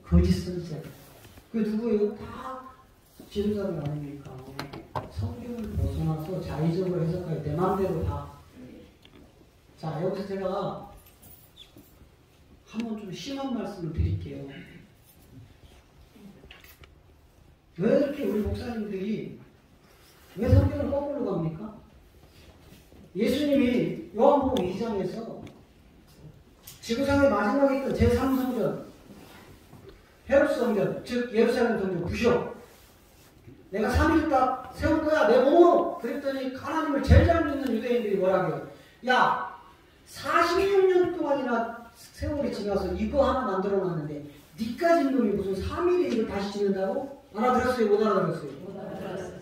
거짓 선생. 그 누구예요? 다 지도자들 아닙니까? 성경을 벗어나서 자의적으로 해석할 때 마음대로 다. 자, 여기서 제가 한번 좀 심한 말씀을 드릴게요. 왜 이렇게 우리 목사님들이 왜 성경을 거꾸로 갑니까? 예수님이 요한복음 2장에서 지구상의 마지막에 있던 제3성전 헤롯 성전, 즉 예루살렘 성전 부셔. 내가 3일 딱 세울 거야 내 몸으로. 그랬더니 하나님을 제일 잘 믿는 유대인들이 뭐라고 해요? 야, 46년 동안이나 세월이 지나서 이거 하나 만들어놨는데 니까 진 놈이 무슨 3일에 이걸 다시 짓는다고? 알아들었어요? 못 알아들었어요? 못 알아들었어요.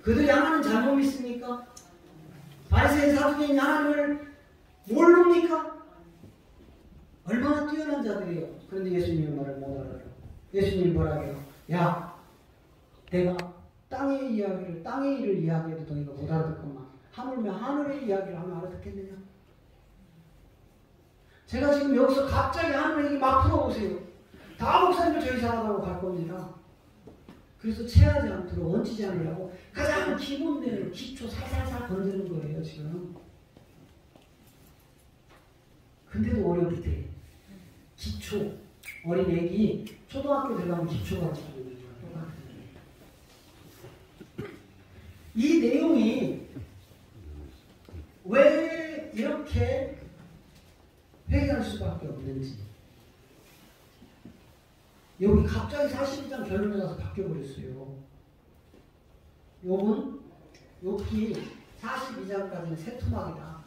그들이 하나님 잘못 믿습니까? 바리새인 사두개인이 하나님을 모릅니까? 얼마나 뛰어난 자들이에요. 그런데 예수님의 말을 못 알아요. 예수님이 뭐라고 해요? 야, 내가 땅의 이야기를, 땅의 일을 이야기해도 너희가 못 알아듣건만 하물며 하늘의 이야기를 하면 알아듣겠느냐? 제가 지금 여기서 갑자기 하늘 얘기 막 풀어보세요. 다 목사님들 저 이상하다고 갈 겁니다. 그래서 체하지 않도록 얹히지 않으려고 가장 기본되는 기초 살살살 건드는 거예요 지금. 근데도 어렵대. 기초. 어린 애기 초등학교 들어가면 기초가 지고 있는 거야. 이 내용이 왜 이렇게 회개할 수밖에 없는지. 여기 갑자기 42장 결론에 가서 바뀌어버렸어요. 욥은 욥기 42장까지는 세 토막이다.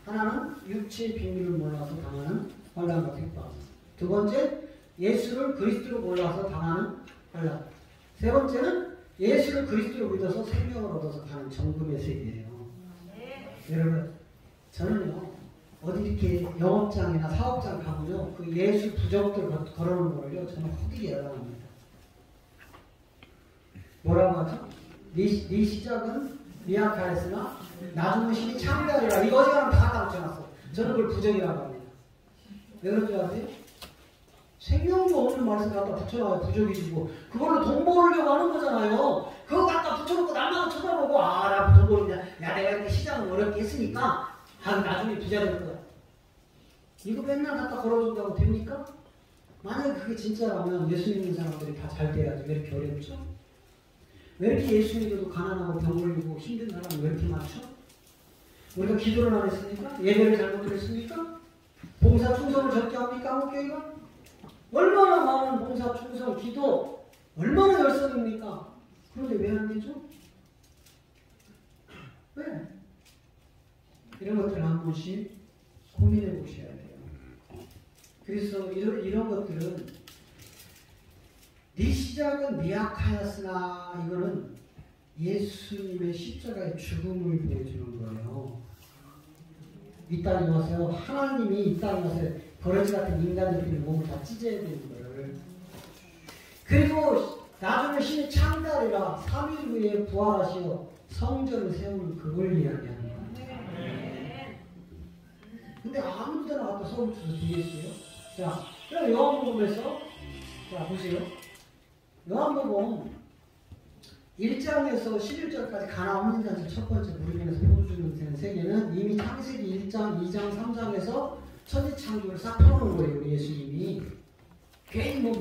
하나는 육체의 비밀을 몰라서 당하는 환난과 핍박. 두 번째, 예수를 그리스도로 몰라서 당하는 환난. 세 번째는 예수를 그리스도로 믿어서 생명을 얻어서 가는 정금의 세계예요. 여러분, 저는요 어디 이렇게 영업장이나 사업장 가면요 그 예수 부적들 걸어놓은 거를요 저는 호되게 열어합니다. 뭐라고 하죠? 네 시작은 미약하였으나 나중은 신이 창대하리라. 이거 어지간하면 다 갖다 붙여놨어. 저는 그걸 부적이라고 합니다. 왜 그런 줄 아세요? 생명도 없는 말씀 갖다 붙여놔야 부적이지고 그걸로 돈 벌려고 하는 거잖아요. 그거 갖다 붙여놓고 남만 쳐다보고 아 나 돈 벌냐. 야 내가 이렇게 시장을 어렵게 했으니까 나중에 부자 될 거야. 이거 맨날 갖다 걸어준다고 됩니까? 만약에 그게 진짜라면 예수 믿는 사람들이 다 잘 돼야지. 왜 이렇게 어렵죠? 왜 이렇게 예수 믿어도 가난하고 병 걸리고 힘든 사람이 왜 이렇게 많죠? 우리가 기도를 안 했습니까? 예배를 잘못 했습니까? 봉사 충성을 적게 합니까? 한국교회가? 얼마나 많은 봉사 충성 기도 얼마나 열성입니까? 그런데 왜 안 되죠? 왜? 이런 것들을 한 번씩 고민해 보셔야 돼요. 그래서 이런 것들은 네 시작은 미약하였으나 이거는 예수님의 십자가의 죽음을 보여주는 거예요. 이 땅에 와서 하나님이 이 땅에 와서 버러지 같은 인간들의 몸을 다 찢어야 되는 거를. 그리고 나중에 신이 창대하리라. 3일 후에 부활하시어 성전을 세우는 그걸 이야기하는 거예요. 근데 아무 데나 갖다 서울 주서 되겠어요? 자, 그럼 요한복음에서 자 보세요. 요한복음 1장에서 11절까지 가나 없는 잔치 첫 번째 무리면에서 포도 주는 되는 세계는 이미 창세기 1장, 2장, 3장에서 천지창조를 싹 펴놓은 거예요. 우리 예수님이. 괜히 뭐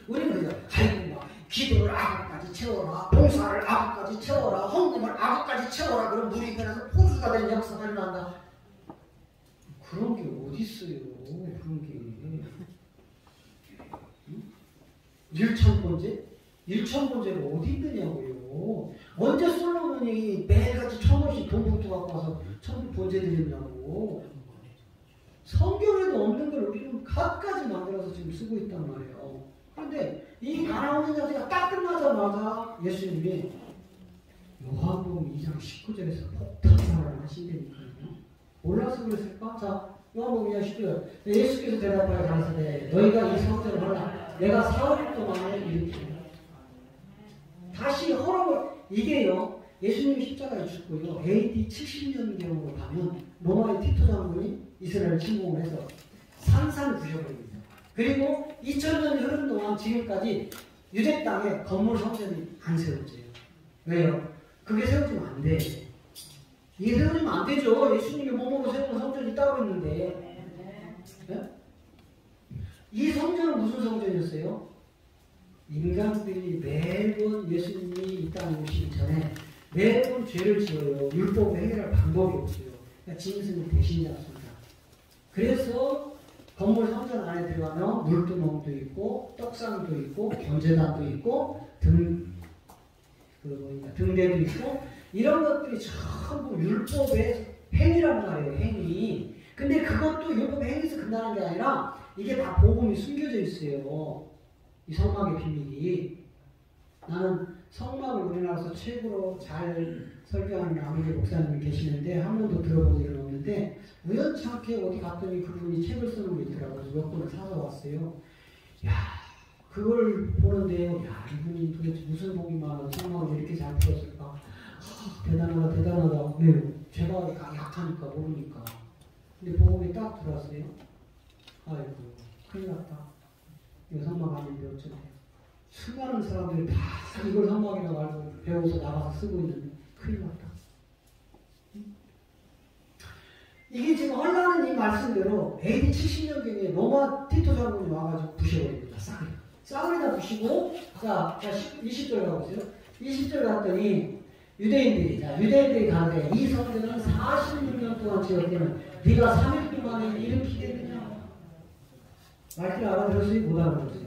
우리는 그냥 아이고 막 기도를 악까지 채워라, 봉사를 악까지 채워라, 헌금을 악까지 채워라. 그럼 우리 편에서 포주가 되는 역사가 일어난다. 그런 게 어디 있어요? 그런 게. 응? 1,000번째가 어디 있느냐고요. 언제 솔로몬이 매일같이 1,000원씩 돈 봉투 갖고 와서 번제 드렸냐고. 성경에도 없는 걸 우리는 갖가지 만들어서 지금 쓰고 있단 말이에요. 그런데 이 가나오는 자세가 딱 끝나자마자 예수님이 요한복음 2장 19절에서 폭탄을 하신다니까요. 몰라서 그랬을까? 자, 요한복음 2장 19절. 예수께서 대답하여 가라사대 너희가 이 성전을 하라. 내가 4일 동안에 일으키리라. 다시 허락을. 이게요 예수님이 십자가에 죽고요. AD 70년경으로 가면 로마의 티토 장군이 이스라엘을 침공을 해서 산산부셔버립니다. 그리고 2000년이 흐른 동안 지금까지 유대 땅에 건물 성전이 안 세워져요. 왜요? 그게 세워지면 안 돼. 이게 세워지면 안 되죠. 예수님이 몸으로 세운 성전이 따로 있는데. 네? 이 성전은 무슨 성전이었어요? 인간들이 매번 예수님이 이 땅에 오시기 전에 매번 죄를 지어요. 율법을 해결할 방법이 없어요. 그러니까 짐승을 대신자였습니다. 그래서 건물 성전 안에 들어가면 물두멍도 있고 떡상도 있고 경제단도 있고 등대도 있고 이런 것들이 전부 율법의 행위란 말이에요. 행위. 근데 그것도 율법의 행위에서 끝나는 게 아니라 이게 다 복음이 숨겨져 있어요. 이 성막의 비밀이. 나는 성막을 우리나라에서 최고로 잘 설교하는 아무리 목사님이 계시는데 한 번도 들어본 일은 없는데 우연찮게 어디 갔더니 그분이 책을 쓰는 게 있더라고요. 그래서 몇 권을 사서 왔어요. 야, 그걸 보는데요. 야, 이분이 도대체 무슨 복이 많아 성막을 이렇게 잘 풀었을까? 대단하다, 대단하다. 네, 제가 약하니까 모르니까. 근데 복음이 딱 들어왔어요. 아이고, 큰일 났다. 이거 성막 아닌데 어쩌면 수많은 사람들이 다 이걸 성막이라고 알고 배워서 나가서 쓰고 있는데 큰일 났다. 이게 지금 하려는 이 말씀대로 AD 70년경에 로마 티토 장군이 와가지고 부셔버립니다. 싸그리 다 부시고 자 20절 가보세요. 20절 갔더니 유대인들이 가는데 이 성전은 46년 동안 지었기는 네가 3일 동안에 일으키겠느냐. 말귀를 알아들었어요? 못 알아들었어요?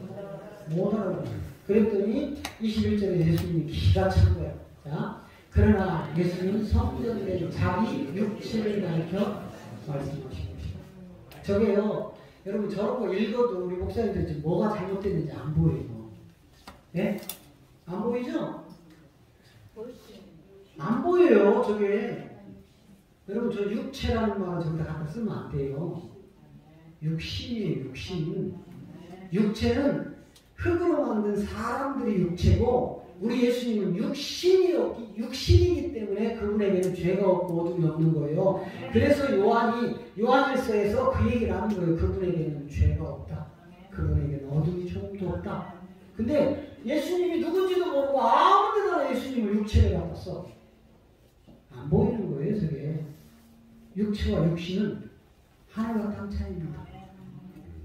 못 알아들었어요. 그랬더니 21절에 예수님이 기가 찬 거예요. 자, 그러나 예수님은 성전된 자기 육체를 가리켜 말씀하신 것이다. 저게요, 여러분 저런 거 읽어도 우리 목사님들 지금 뭐가 잘못됐는지 안 보여요. 네? 안 보이죠? 안 보여요, 저게. 여러분 저 육체라는 말은 저기다 갖다 쓰면 안 돼요. 육신이에요, 육신. 육체는 흙으로 만든 사람들이 육체고 우리 예수님은 육신이기 때문에 그분에게는 죄가 없고 어둠이 없는 거예요. 그래서 요한일서에서 그 얘기를 하는 거예요. 그분에게는 죄가 없다. 그분에게는 어둠이 조금도 없다. 근데 예수님이 누군지도 모르고 아무 데나 예수님을 육체를 갖다 써. 안 보이는 거예요, 저게. 육체와 육신은 하늘과 땅 차이입니다.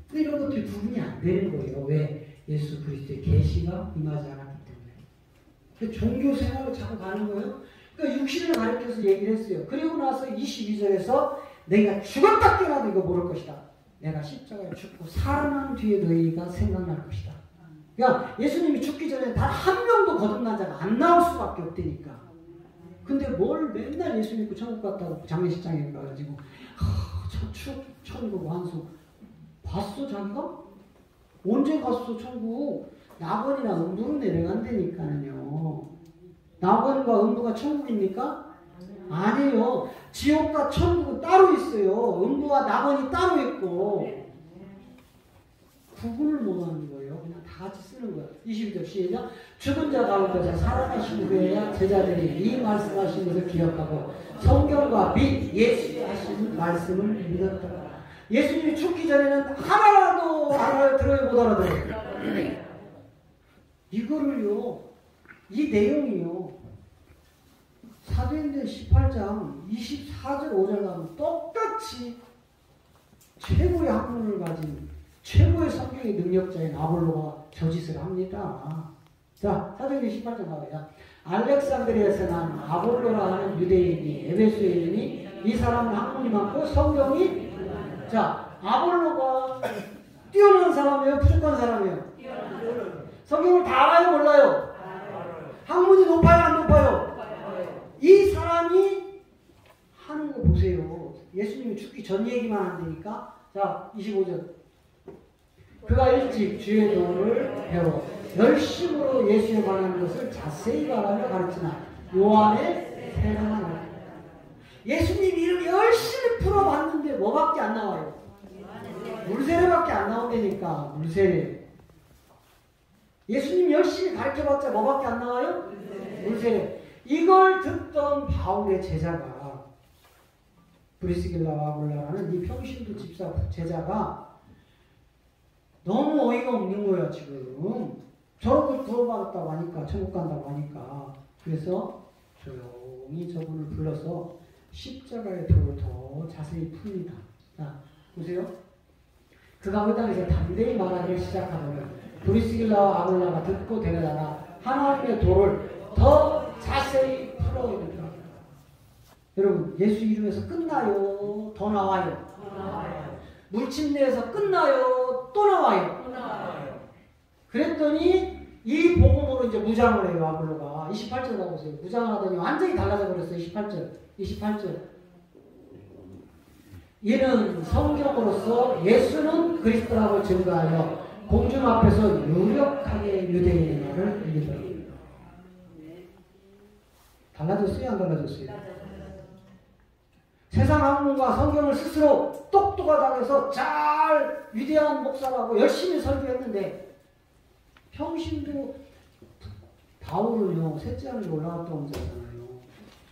근데 이런 것들이 구분이 안 되는 거예요. 왜? 예수 그리스도의 계시가 임하지 않았기 때문에. 종교 생활로 자꾸 가는 거예요. 그러니까 육신을 가리켜서 얘기를 했어요. 그리고 나서 22절에서 내가 죽었다 깨어나도 이거 모를 것이다. 내가 십자가에 죽고 살아난 뒤에 너희가 생각날 것이다. 그러니까 예수님이 죽기 전에 단 한 명도 거듭난 자가 안 나올 수밖에 없다니까. 근데 뭘 맨날 예수 믿고 천국 갔다고 장례식장에 가가지고 천국 완수 봤어 자기가? 언제 갔어 천국? 낙원이나 음부로 내려간다니까요. 낙원과 음부가 천국입니까? 아니에요. 지옥과 천국은 따로 있어요. 음부와 낙원이 따로 있고 구분을 못하는 거예요. 그냥 다 같이 쓰는 거예요. 22절 시작. 죽은 자 가운데서 살아나신 후에야 제자들이 이 말씀하신 것을 기억하고 성경과 및 예수 하신 말씀을 믿었다. 예수님이 죽기 전에는 하나라도 알아들어요, 못 알아들어요? 이거를요, 이 내용이요, 사도행전 18장 24절 5절 가면 똑같이 최고의 학문을 가진 최고의 성경의 능력자인 아볼로가 저 짓을 합니다. 자, 사도행전 18장 가봐요. 알렉산드리아에서 난 아볼로라 하는 유대인이 에베소에 있으니 이 사람은 학문이 많고 성경이 자, 아볼로가 뛰어난 사람이에요? 부족한 사람이에요? 성경을 다 알아요? 몰라요? 학문이 높아요? 안 높아요? 이 사람이 하는 거 보세요. 예수님이 죽기 전 얘기만 한다니까. 자, 25절. 그가 일찍 주의 도를 배워 열심으로 예수에 관한 것을 자세히 말하며 가르치나 요한의 세례만 예수님 이름 열심히 풀어봤는데 뭐밖에 안 나와요? 물세례밖에 안 나온다니까. 물세례. 예수님 열심히 가르쳐봤자 뭐밖에 안 나와요? 물세례. 이걸 듣던 바울의 제자가 브리스길라와 아굴라라는 이 평신도 집사 제자가 너무 어이가 없는 거야 지금. 저렇게 구원받았다고 하니까 천국 간다고 하니까. 그래서 조용히 저분을 불러서 십자가의 도를 더 자세히 풉니다. 자 보세요. 그가 그 땅에서 담대히 말하기를 시작하더니 브리스길라와 아굴라가 듣고 데려다가 하나님의 도를 더 자세히 풀어야 된다. 여러분 예수 이름에서 끝나요? 더 나와요? 물침내에서 끝나요? 또 나와요? 그랬더니 이 복음으로 이제 무장을 해요. 아볼로가 28절 가보세요. 무장을 하더니 완전히 달라져 버렸어요. 28절 이는 성경으로서 예수는 그리스도라고 증거하여 공중 앞에서 유력하게 유대인의 말을 이기더라. 달라졌어요? 안 달라졌어요? 세상 학문과 성경을 스스로 똑똑하다고 해서 잘 위대한 목사라고 열심히 설교했는데 평신도 바울은요 셋째 하늘에 올라갔던 자잖아요.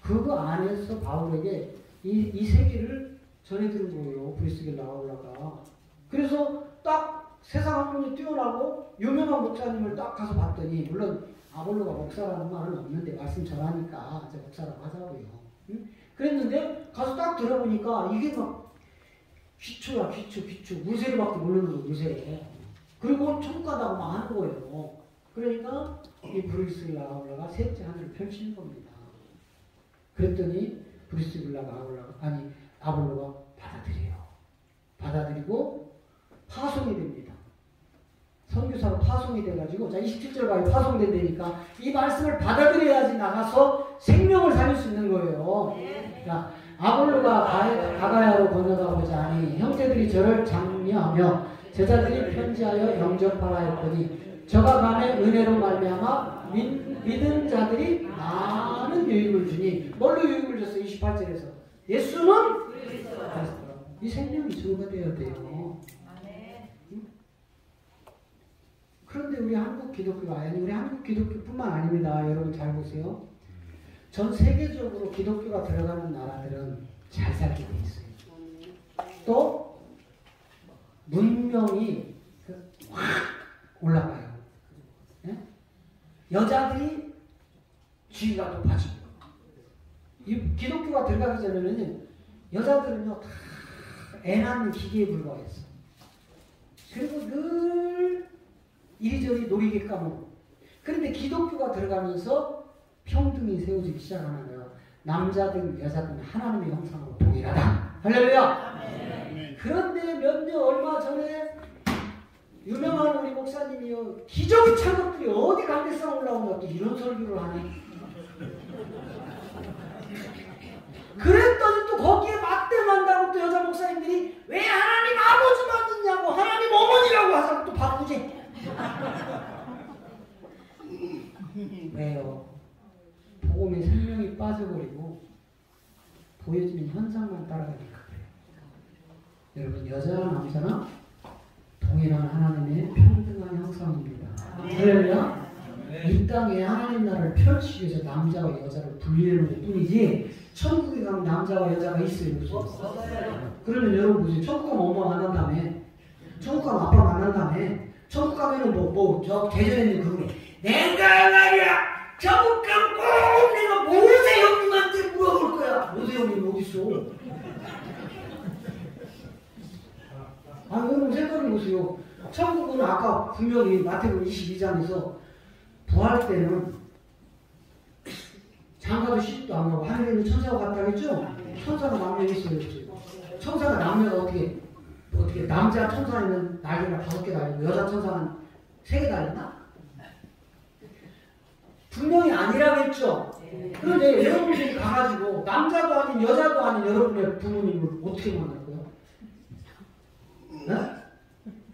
그거 안에서 바울에게 이 세계를 전해드린 거예요. 브리스길라 아굴라가. 그래서 딱 세상 학문이 뛰어나고 유명한 목사님을 딱 가서 봤더니 물론 아볼로가 목사라는 말은 없는데 말씀 전하니까 이제 목사라고 하자고요. 응? 그랬는데 가서 딱 들어보니까 이게 막 귀초야 귀초 물세례밖에 모르는 거예요. 물세례. 그리고 천국 가다고 막 하는 거예요. 그러니까 이 브리스길라 아굴라가 셋째 하늘을 펼치는 겁니다. 그랬더니 브리스길라가 아볼로가 받아들여요. 받아들이고 파송이 됩니다. 선교사로 파송이 돼가지고 자 27절 봐요. 파송된다니까 이 말씀을 받아들여야지 나가서 생명을 살릴 수 있는 거예요. 자 아볼로가 가가야로 건너가고자 하니 형제들이 저를 장려하며 제자들이 편지하여 영접하라 했더니 저가 감에 은혜로 말미암아 믿은 자들이 많은 유익을 주니 뭘로 유익을 줬어요? 28절에서 예수는 그리스도라고. 이 생명이 주가 되어야 돼요. 그런데 우리 한국 기독교가 아니 우리 한국 기독교뿐만 아닙니다. 여러분 잘 보세요. 전 세계적으로 기독교가 들어가는 나라들은 잘 살게 돼 있어요. 또 문명이 확 올라가요. 네? 여자들이 지위가 높아지고 이 기독교가 들어가기 전에는 여자들은요 다 애 낳는 기계에 불과했어. 그리고 늘 이리저리 놀이개 까먹고. 그런데 기독교가 들어가면서 평등이 세워지기 시작하는 거예요. 남자든 여자든 하나님의 형상으로 동일하다. 할렐루야. 그런데 몇 년 얼마 전에 유명한 우리 목사님이요 기저귀 찬 것들이 어디 강대상 올라오냐 또 이런 설교를 하네. 그랬더니 또 거기에 맞대만다고 또 여자 목사님들이 왜 하나님 아버지 만드냐고 하나님 어머니라고 하자고 또 바꾸지. 왜요? 복음의 생명이 빠져버리고 보여지는 현상만 따라가니까 그래요. 여러분 여자나 남자나 동일한 하나님의 평등한 형상입니다. 할렐루야. 이 땅에 하나님 나라를 펼치기 위해서 남자와 여자를 분리하는 것 뿐이지 천국에 가면 남자와 여자가 있어요? 없어요? 그러면 여러분 보세요. 천국 가면 엄마 만난다며 천국 가면 아빠 만난다며 천국 가면은 저 대전에 있는 그분이 내가 말이야 천국 가면 꼭 내가 모세 형님한테 물어볼 거야. 모세 형님 어딨어? 여러분 생각해보세요. 천국은 아까 분명히 마태복음 22장에서 부활 때는 장가도 시집도 안 가고 하늘에 있는 천사가 갔다 했죠? 천사가 남녀 있어요. 천사가 남녀가 어떻게 남자 천사는 날개가 5개 달리고 여자 천사는 3개 달렸나? 분명히 아니라고 했죠? 그런데 여러분들이 가가지고 남자도 아닌 여자도 아닌 여러분의 부모님을 어떻게 만날 거예요? 네?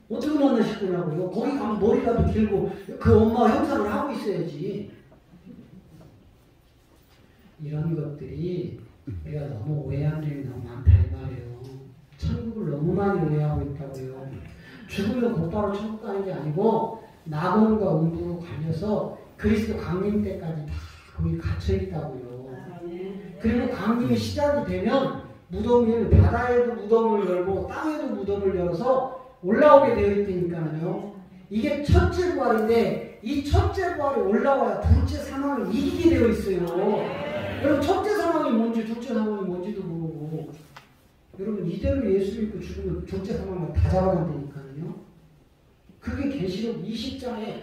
어떻게 만나실 거냐고요? 거기 가면 머리라도 길고 그 엄마 형상을 하고 있어야지. 이런 것들이 우리가 너무 오해하는 일이 너무 많다 이 말이에요. 천국을 너무 많이 오해하고 있다고요. 죽으면 곧바로 천국 가는 게 아니고 낙원과 음부로 가면서 그리스도 강림 때까지 다 거기 갇혀있다고요. 그리고 강림이 시작이 되면 무덤을, 바다에도 무덤을 열고 땅에도 무덤을 열어서 올라오게 되어 있다니까요. 이게 첫째 부활인데 이 첫째 부활이 올라와야 둘째 사망을 이기게 되어 있어요. 여러분 첫째 사망이 뭔지 둘째 사망이 뭔지도 모르고 여러분 이대로 예수 믿고 죽으면 둘째 사망을 다 잡아간다니까요. 그게 계시록 20장에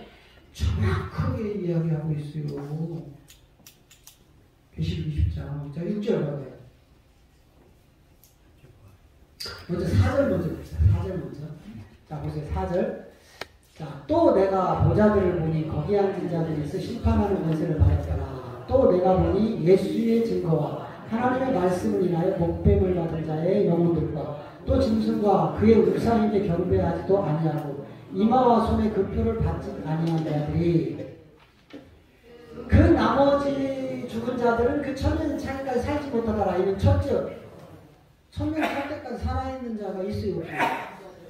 정확하게 이야기하고 있어요. 계시록 20장. 자, 6절 봐봐요. 먼저 4절 먼저 봅시다. 4절 먼저. 자, 보세요. 4절. 자, 또 내가 보자들을 보니 거기 앉은 자들에서 심판하는 권세를 받았더라. 또 내가 보니 예수의 증거와 하나님의 말씀을 인하여 목뱀을 받은 자의 영혼들과 또 짐승과 그의 우상에게 경배하지도 아니하고 이마와 손에 그 표를 받지 아니한 자들이 그 나머지 죽은 자들은 그 천년 차기까지 살지 못하더라. 이는 첫째 천년 살 때까지 살아있는 자가 있어요?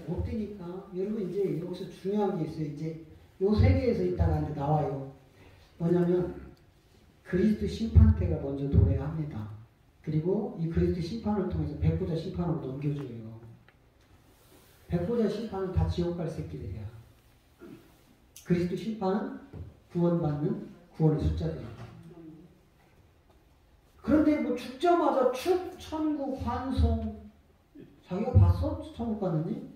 없으니까. 여러분 이제 여기서 중요한 게 있어요. 이제 요 세계에서 있다가 이제 나와요. 뭐냐면 그리스도 심판대가 먼저 도래합니다. 그리고 이 그리스도 심판을 통해서 백보자 심판으로 넘겨줘요. 백보자 심판은 다 지옥 갈 새끼들이야. 그리스도 심판은 구원받는 구원의 숫자들이야. 그런데 뭐 죽자마자 천국 환송 자기가 봤어? 천국 갔느니?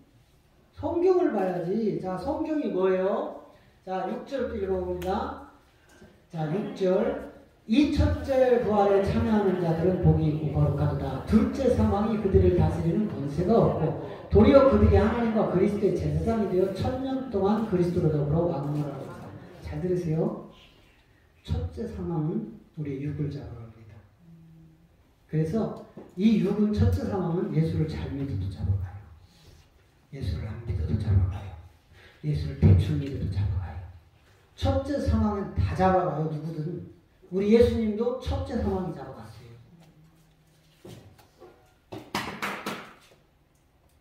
성경을 봐야지. 자, 성경이 뭐예요? 자, 6절 읽어봅니다. 자, 6절. 이 첫째 부활에 참여하는 자들은 복이 있고 거룩하도다. 둘째 사망이 그들을 다스리는 권세가 없고 도리어 그들이 하나님과 그리스도의 제사장이 되어 천년 동안 그리스도로 더불어 왕노라고 합니다. 잘 들으세요. 첫째 사망은 우리의 육을 잡으러 합니다. 그래서 이 육은 첫째 사망은 예수를 잘 믿어도 잡아가요. 예수를 안 믿어도 잡아가요. 예수를 대충 믿어도 잡아가요. 첫째 사망은 다 잡아가요. 누구든. 우리 예수님도 첫째 사망이 잡아갔어요.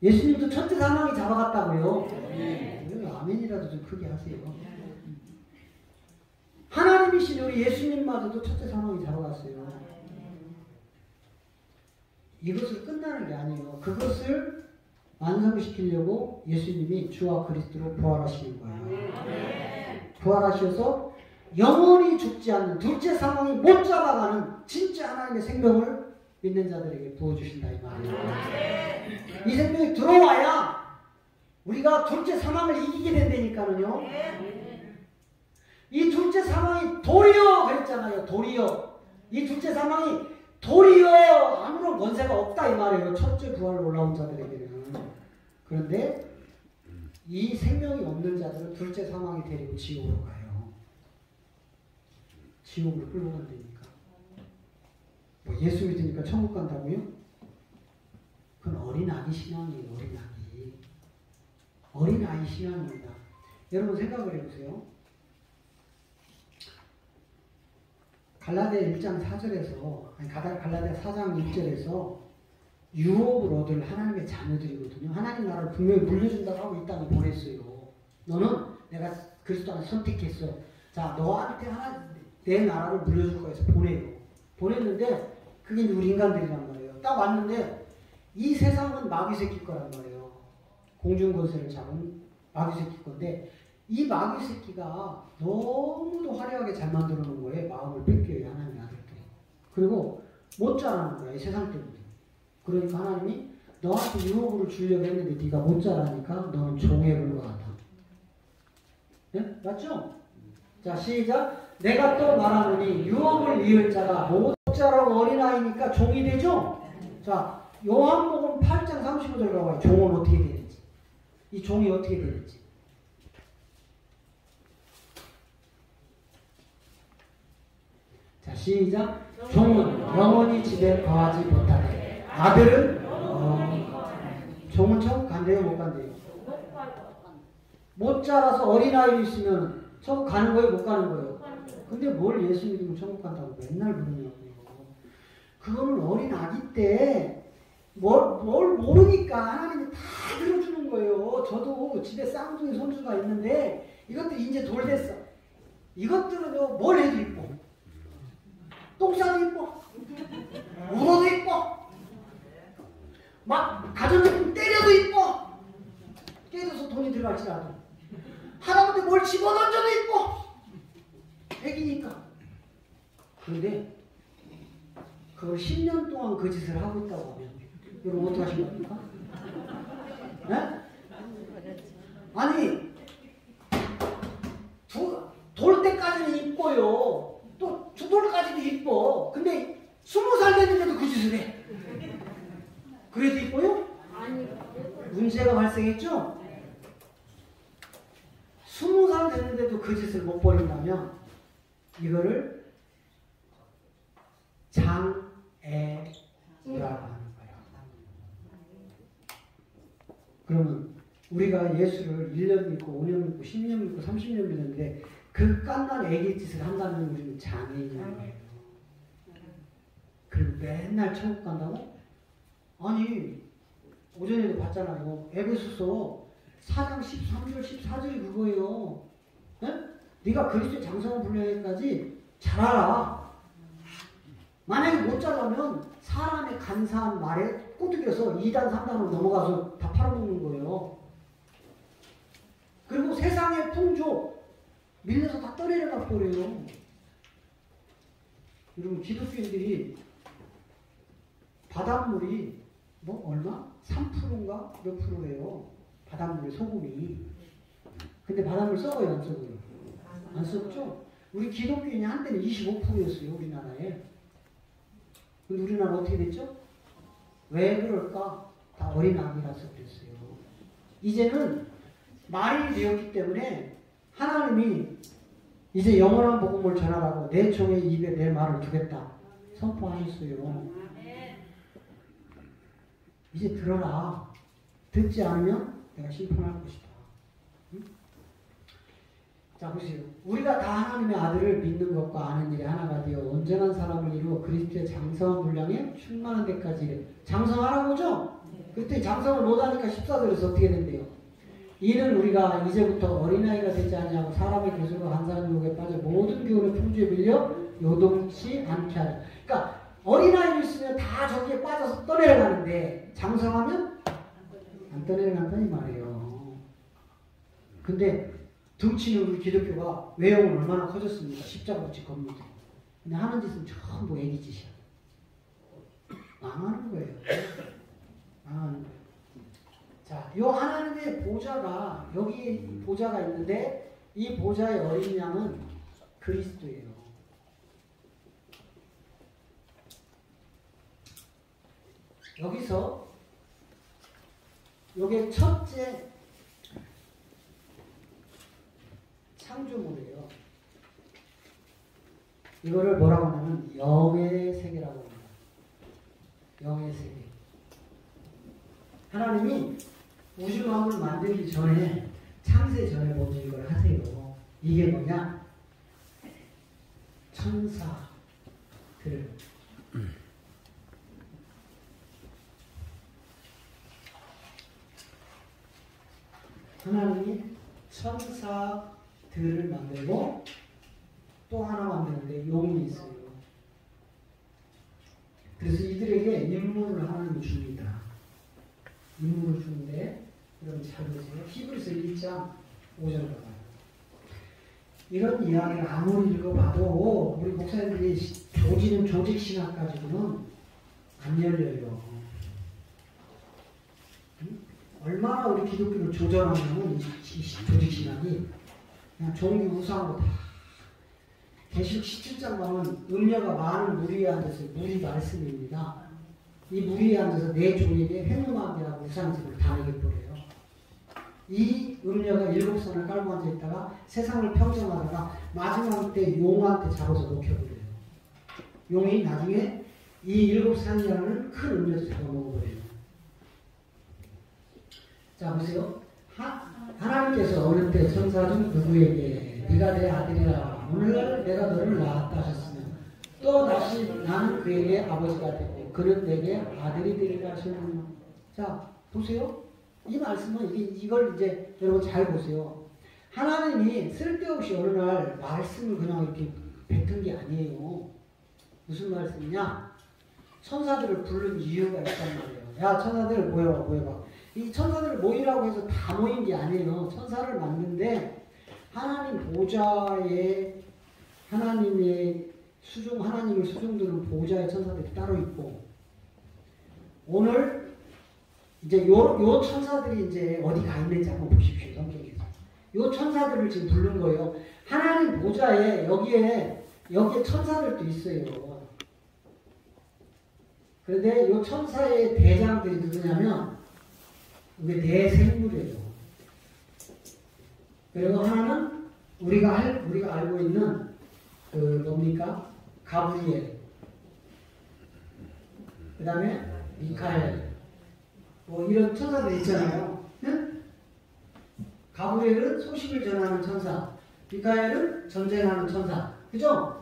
예수님도 첫째 사망이 잡아갔다고요. 아멘이라도 좀 크게 하세요. 하나님이신 우리 예수님마저도 첫째 사망이 잡아갔어요. 이것을 끝나는 게 아니에요. 그것을 완성시키려고 예수님이 주와 그리스도로 부활하시는 거예요. 부활하셔서 영원히 죽지 않는 둘째 사망이 못 잡아가는 진짜 하나님의 생명을 믿는 자들에게 부어주신다 이 말이에요. 이 생명이 들어와야 우리가 둘째 사망을 이기게 된다니까요. 이 둘째 사망이 도리어 그랬잖아요. 도리어. 이 둘째 사망이 도리어 아무런 권세가 없다 이 말이에요. 첫째 부활로 올라온 자들에게는. 그런데 이 생명이 없는 자들은 둘째 사망이 데리고 지옥으로 가요. 지옥으로 끌고 간다니까. 뭐 예수 믿으니까 천국 간다고요? 그건 어린아기 신앙이에요. 어린아기. 어린아이 신앙입니다. 여러분 생각을 해보세요. 갈라디아 1장 4절에서 아니 갈라디아 4장 6절에서 유업을 얻을 하나님의 자녀들이거든요. 하나님 나라를 분명히 물려준다고 하고 이 땅에 보냈어요. 너는 내가 그리스도 안에 선택했어. 자, 너한테 내 나라를 물려줄 거야 해서 보내요. 보냈는데 그게 우리 인간들이란 말이에요. 딱 왔는데 이 세상은 마귀 새끼 거란 말이에요. 공중권세를 잡은 마귀 새끼 건데 이 마귀 새끼가 너무도 화려하게 잘 만들어 놓은 거에 마음을 뺏겨요. 하나님의 아들들이. 그리고 못 자라는 거야. 이 세상 때문에. 그러니까 하나님이 너한테 유업을 주려고 했는데 네가 못 자라니까 너는 종에 불과하다. 네? 맞죠? 자, 시작. 내가 또 말하노니 유업을 이을 자가 못 자라고 어린아이니까 종이 되죠? 자, 요한복음 8장 35절 가봐요. 종은 어떻게 되는지. 이 종이 어떻게 되는지. 자, 시작. 종은 영원히 집에 거하지 못하되 아들은 종은 천국 간대요? 못 간대요? 못 자라서 어린아이로 있으면 천국 가는 거예요? 못 가는 거예요? 근데 뭘 예수 믿으면 천국 간다고 맨날 그러냐고요. 그거는 어린아기 때 뭘 모르니까 하나님이 다 들어주는 거예요. 저도 집에 쌍둥이 손주가 있는데 이것도 이제 돌 됐어. 이것들은 뭘 해도 이뻐. 똥 싸도 이뻐. 울어도 이뻐. 막 가정적인 때려도 이뻐. 때려서 돈이 들어갈지라도. 하다못해 뭘 집어던져도 이뻐. 애기니까. 그런데 그걸 10년 동안 그 짓을 하고 있다고 하면 여러분 어떻게 하신 겁니까? 네? 아니 돌 때까지는 이뻐요. 또 두 돌까지도 이뻐. 근데 20살 됐는데도 그 짓을 해. 그래도 이뻐요? 문제가 발생했죠? 20살 됐는데도 그 짓을 못 버린다면 이거를 장애라고 하는 거예요. 그러면 우리가 예수를 1년 믿고 5년 믿고 10년 믿고 30년 믿는데 그 깐난 애기 짓을 한다면 우리는 장애인인 거예요. 그리고 맨날 천국 간다고? 아니 오전에도 봤잖아요. 에베소서 4장 13절 14절이 그거예요. 네? 네가 그리스도의 장성한 분량에까지 잘 알아. 만약에 못 자라면 사람의 간사한 말에 꼬드겨서 2단 3단으로 넘어가서 다 팔아먹는 거예요. 그리고 세상의 풍조 밀려서 다 떠내려가 버려요. 여러분 기독교인들이 바닷물이 뭐 얼마? 3%인가? 몇 프로예요. 바닷물의 소금이. 근데 바닷물 썩어요, 안 썩어요? 안 썩죠? 우리 기독교인이 한때는 25%였어요, 우리나라에. 근데 우리나라 어떻게 됐죠? 왜 그럴까? 다 어린 아기라서 그랬어요. 이제는 말이 되었기 때문에 하나님이 이제 영원한 복음을 전하라고 내 종의 입에 내 말을 주겠다 선포하셨어요. 이제 들어라. 듣지 않으면 내가 심판할 것이다. 응? 자 보세요. 우리가 다 하나님의 아들을 믿는 것과 아는 일이 하나가 되어 온전한 사람을 이루어 그리스도의 장성한 분량에 충만한 데까지 이래. 장성하라고죠? 그때 장성을 못하니까 14절에서 어떻게 된대요? 이는 우리가 이제부터 어린아이가 되지 아니하고 사람의 교술과 간사한 유혹에 빠져 모든 교훈의 풍조에 밀려 요동치 않게 하라. 그러니까 어린아이를 있으면 다 저기에 빠져서 떠내려가는데 장성하면 안 떠내려간다는 말이에요. 근데 덩치는 우리 기독교가 외형은 얼마나 커졌습니까? 십자가 붙이 겁니다. 근데 하는 짓은 전부 애기 짓이야. 망하는 거예요. 망하는 거예요. 자, 요 하나님의 보좌가 여기 보좌가 있는데 이 보좌의 어린 양은 그리스도예요. 여기서 요게 첫째 창조물이에요. 이거를 뭐라고 하냐면 영의 세계라고 합니다. 영의 세계. 하나님이 우주만을 만들기 전에 창세 전에 먼저 이걸 하세요. 이게 뭐냐? 천사들. 하나님이 천사들을 만들고 또 하나 만드는데 용이 있어요. 그래서 이들에게 임무를 하나님이 줍니다. 임무를 주는데 여러분 잘 보세요. 히브리서 1장 5절 봐봐요. 이런 이야기를 아무리 읽어봐도 우리 목사님들이 조직신학 가지고는 안 열려요. 얼마나 우리 기독교를 조절하냐면 이 조직신학이 그냥 종교 우상으로 다. 계시록 17장 보면 음녀가 많은 물 위에 앉아서 물이 말씀입니다. 이 물 위에 앉아서 내 종에게 행음하게라고 우상집을 다 내게버려요. 이 음녀가 7선을 깔고 앉아있다가 세상을 평정하다가 마지막 때 용한테 잡아서 녹여버려요. 용이 나중에 이 7산이라는 큰 음료를 잡아먹어버려요. 자 보세요. 하나님께서 어느 때 천사 중 누구에게 네가 내 아들이라 오늘 내가 너를 낳았다 하셨으면 또 다시 나는 그에게 아버지가 되고 그는 내게 아들이 되리라 하셨느냐. 자 보세요. 이 말씀은 이걸 이제 여러분 잘 보세요. 하나님이 쓸데없이 어느 날 말씀을 그냥 이렇게 뱉은 게 아니에요. 무슨 말씀이냐? 천사들을 부른 이유가 있단 말이에요. 야, 천사들 모여봐. 이 천사들 모이라고 해서 다 모인 게 아니에요. 천사를 만드는데 하나님 보좌에 하나님의 하나님을 수종드는 보좌의 천사들이 따로 있고, 오늘 이제 요 천사들이 이제 어디 가 있는지 한번 보십시오. 성경에서 요 천사들을 지금 부른 거예요. 하나님 보좌에 여기에 천사들도 있어요. 그런데 요 천사의 대장들이 누구냐면 이게 네 생물이에요. 그리고 하나는 우리가 알고 있는 그 뭡니까? 가브리엘, 그 다음에 미카엘, 뭐 이런 천사들 있잖아요. 응? 가브리엘은 소식을 전하는 천사, 미카엘은 전쟁하는 천사, 그죠?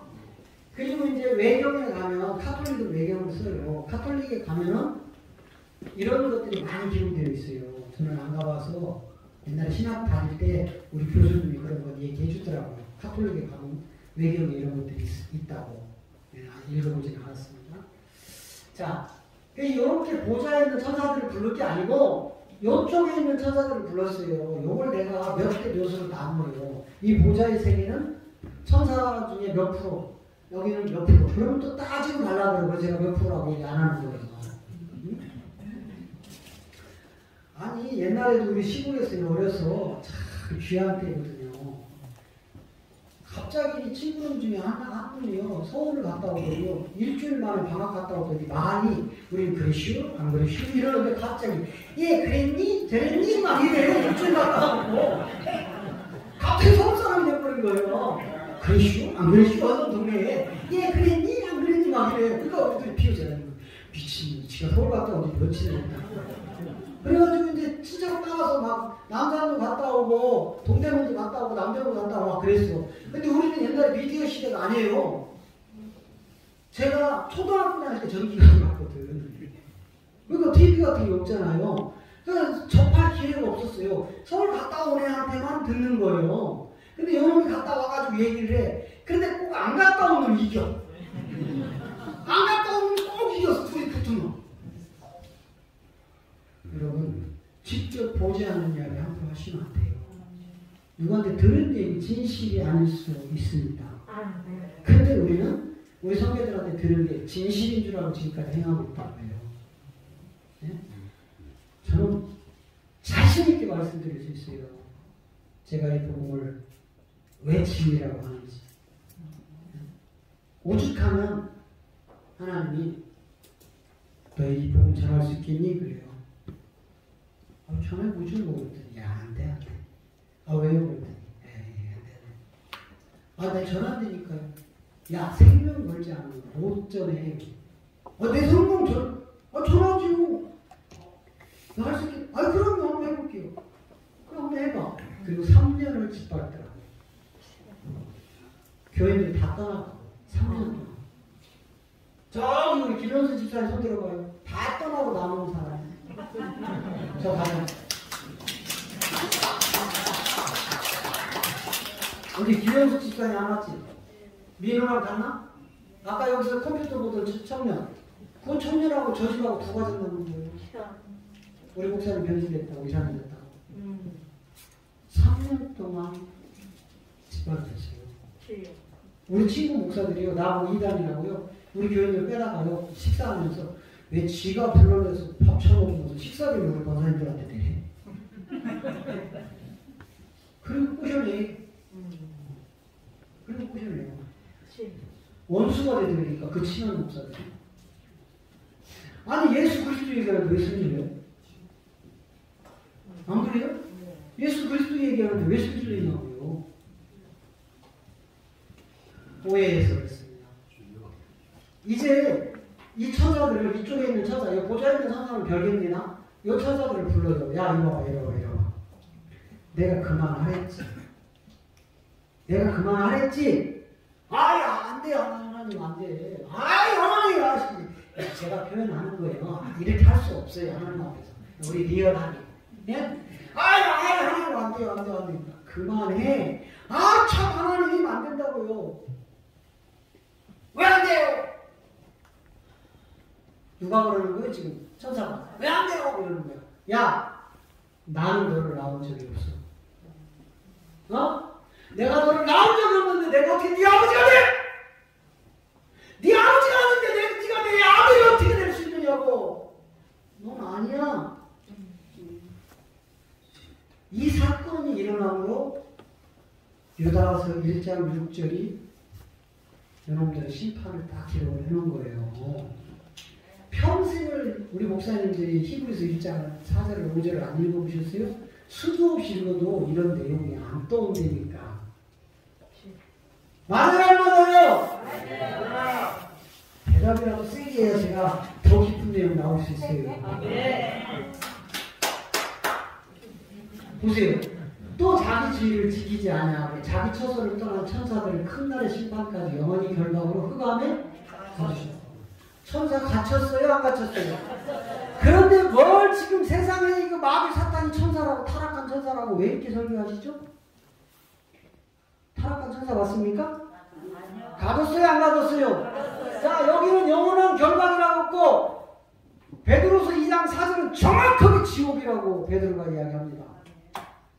그리고 이제 외경에 가면 카톨릭은 외경을 써요. 카톨릭에 가면은 이런 것들이 많이 기록되어 있어요. 저는 안 가봐서 옛날에 신학 다닐 때 우리 교수님이 그런 거 얘기해 주더라고요. 카톨릭에 가면 외경에 이런 것들이 있다고. 읽어보지는 않았습니다. 자, 이렇게 보좌에 있는 천사들을 부를 게 아니고 이쪽에 있는 천사들을 불렀어요. 요걸 내가 몇 개 묘수로 나눠요. 이 보좌의 세계는 천사 중에 몇 프로, 여기는 몇 프로. 그러면 또 따지고 달라고 그러고 제가 몇 프로라고 얘기 안 하는 거예요. 아니, 옛날에도 우리 시골에서 어려서 참 귀한 때거든요. 갑자기 친구들 중에 한 분이요, 서울을 갔다 오더니 일주일 만에 방학 갔다 오더니 많이 우린 그랬슈? 안 그랬슈? 이러는데 갑자기 얘 그랬니? 저랬니? 막 이래. 일주일 갔다 오고 갑자기 서울 사람이 돼버린 거예요. 그랬슈? 안 그랬슈? 어떤 동네에 얘 그랬니? 안 그랬니? 막 이래. 그러니까 우리들이 비웃잖아요. 미친, 지가 서울 갔다 오니 며칠을 했다. 그래가지고 이제 친척 나가서 막 남산도 갔다 오고 동대문도 갔다 오고 남대문도 갔다 오고 막 그랬어. 근데 우리는 옛날에 미디어 시대가 아니에요. 제가 초등학교 다닐 때 전기기기 갔거든. 그러니까 TV 같은 게 없잖아요. 그러니까 접할 기회가 없었어요. 서울 갔다 온 애한테만 듣는 거예요. 근데 요놈이 갔다 와가지고 얘기를 해. 근데 꼭 안 갔다 온 놈 이겨. 안 갔다 온 놈 꼭 이겼어. 둘이 붙으면. 여러분, 직접 보지 않는 이야기 함부로 하시면 안 돼요. 누구한테 들은 얘기 진실이 아닐 수 있습니다. 근데 우리는 우리 선배들한테 들은 게 진실인 줄 알고 지금까지 행하고 있다고 해요. 네? 저는 자신 있게 말씀드릴 수 있어요. 제가 이 복음을 왜 진리라고 하는지. 오죽하면 하나님이 너희 이 복음 전할 수 있겠니? 그래요. 전해보지 뭐 그랬더니 야, 안 돼. 왜요? 그랬더니 안 돼. 나 전화되니까요. 야, 생명 걸지 않으면 못 전해. 내 성공 전화지 뭐. 나 할 수 있겠. 그럼 한번 해볼게요. 그럼 한번 해봐. 그리고 3년을 짓밟더라고. 교회들이 다 떠나고 3년 동안. 저기 우리 김현수 집사님 손 들어봐요. 다 떠나고 남은 사람. 저 가자. 우리 김현수 집사님 안 왔지? 민호랑 갔나? 아까 여기서 컴퓨터 보던 청년. 그 청년하고 저 집하고 두 가지 남은 거예요. 우리 목사님 변신됐다고, 이사님 됐다고. 3년 동안 집합했어요. 우리 친구 목사들이요, 나하고 이단이라고요, 우리 교인들 빼다가요, 식사하면서 왜 지가 불러내서 밥 처먹으면서 식사비를 우리 권사님들한테 내래. 그리고 꼬셔내. 그리고 꼬셔내요. 원수가 되니까 그 친한 목사들. 아니, 예수 그리스도 얘기하는데 왜 승질해요? 안 그래요? 예수 그리스도 얘기하는데 왜 승질내냐고요? 오해해서 그랬습니다. 이제 이 천사들을, 이쪽에 있는 천사, 이 보좌에 있는 천사는 별개입니다. 이 천사들을 불러요. 야, 이리 와봐, 이리 와봐, 이리 와봐. 내가 그만하랬지. 내가 그만하랬지. 안 돼, 하나님 안 돼. 하나님 하시지. 제가 표현하는 거예요. 이렇게 할 수 없어요, 하나님 앞에서. 우리 리얼하게. 예? 하나님 안 돼요, 안 돼, 안 돼. 그만해. 참, 하나님 안 된다고요. 왜 안 돼요? 누가 그러는 거예요 지금? 천사가. 왜 안 돼요? 이러는 거야. 야, 나는 너를 낳은 적이 없어. 내가 너를 낳은 적이 없는데 내가 어떻게 네 아버지가 돼? 네 아버지가 아는데 네가 내 아들이 어떻게 될 수 있느냐고. 넌 아니야. 이 사건이 일어나므로 유다서 1장 6절이 여러분들의 심판을 딱 기록을 해놓은 거예요. 평생을 우리 목사님들이 히브리서 1장 4절을 5절을 안 읽어보셨어요? 수도 없이 읽어도 이런 내용이 안 떠온다니까. 맞아요, 맞아요? 대답이라도 세게 해야 제가 더 깊은 내용 나올 수 있어요. 보세요. 또 자기 주의를 지키지 아니하고 자기 처소를 떠난 천사들을 큰 날의 심판까지 영원히 결박으로 흑암에 가두셨다. 천사 갇혔어요? 안 갇혔어요? 그런데 뭘 지금 세상에 이거 마귀 사탄이 천사라고 타락한 천사라고 왜 이렇게 설교하시죠? 타락한 천사 맞습니까? 가뒀어요? 안 가뒀어요? 자, 여기는 영원한 결박이라고 했고 베드로서 2장 4절은 정확하게 지옥이라고 베드로가 이야기합니다.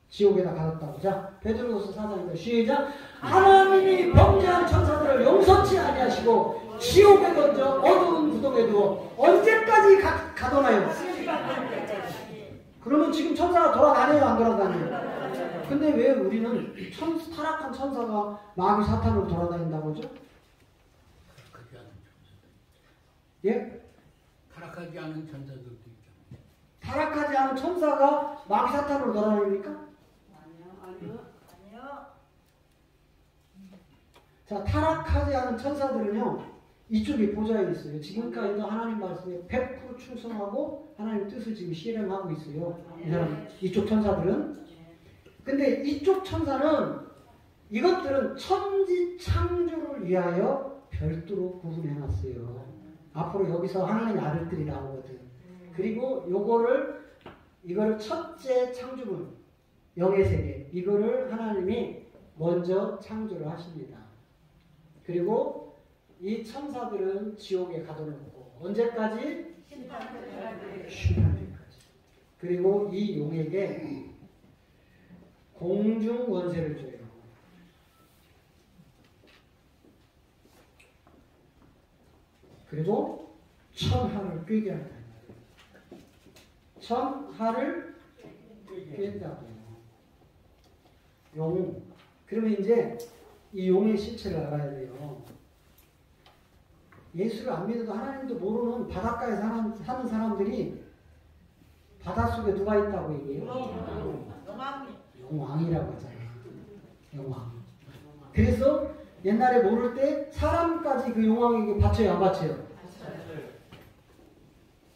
지옥에다 가뒀다고. 자, 베드로서 4장입니다. 시작. 하나님이 범죄한 천사들을 용서치 아니하시고 지옥에 던져 어두운 구덩이에 두어 언제까지 가둬나요? 그러면 지금 천사가 돌아다녀요? 안 돌아다녀요? 근데 왜 우리는 타락한 천사가 마귀 사탄으로 돌아다닌다고 하죠? 예? 타락하지 않은 천사들도 있죠. 타락하지 않은 천사가 마귀 사탄으로 돌아다닙니까? 아니요. 자, 타락하지 않은 천사들은요, 이쪽에 보좌에 있어요. 지금까지도 하나님 말씀에 100% 충성하고 하나님 뜻을 지금 실행하고 있어요. 이 사람, 이쪽 천사들은. 근데 이쪽 천사는 이것들은 천지 창조를 위하여 별도로 구분해놨어요. 앞으로 여기서 하나님의 아들들이 나오거든. 그리고 이거를 첫째 창조물, 영의 세계, 이거를 하나님이 먼저 창조를 하십니다. 그리고 이 천사들은 지옥에 가둬놓고 언제까지? 심판때까지. 그리고 이 용에게 공중 권세를 줘요. 그리고 천하를 꿰게 한다. 천하를 꿰다고요. 용. 그러면 이제 이 용의 실체를 알아야 돼요. 예수를 안 믿어도 하나님도 모르는 바닷가에 사는 사람들이 바닷속에 누가 있다고 얘기해요? 용왕이라고 하잖아요. 용왕. 그래서 옛날에 모를 때 사람까지 그 용왕에게 바쳐요, 안 바쳐요?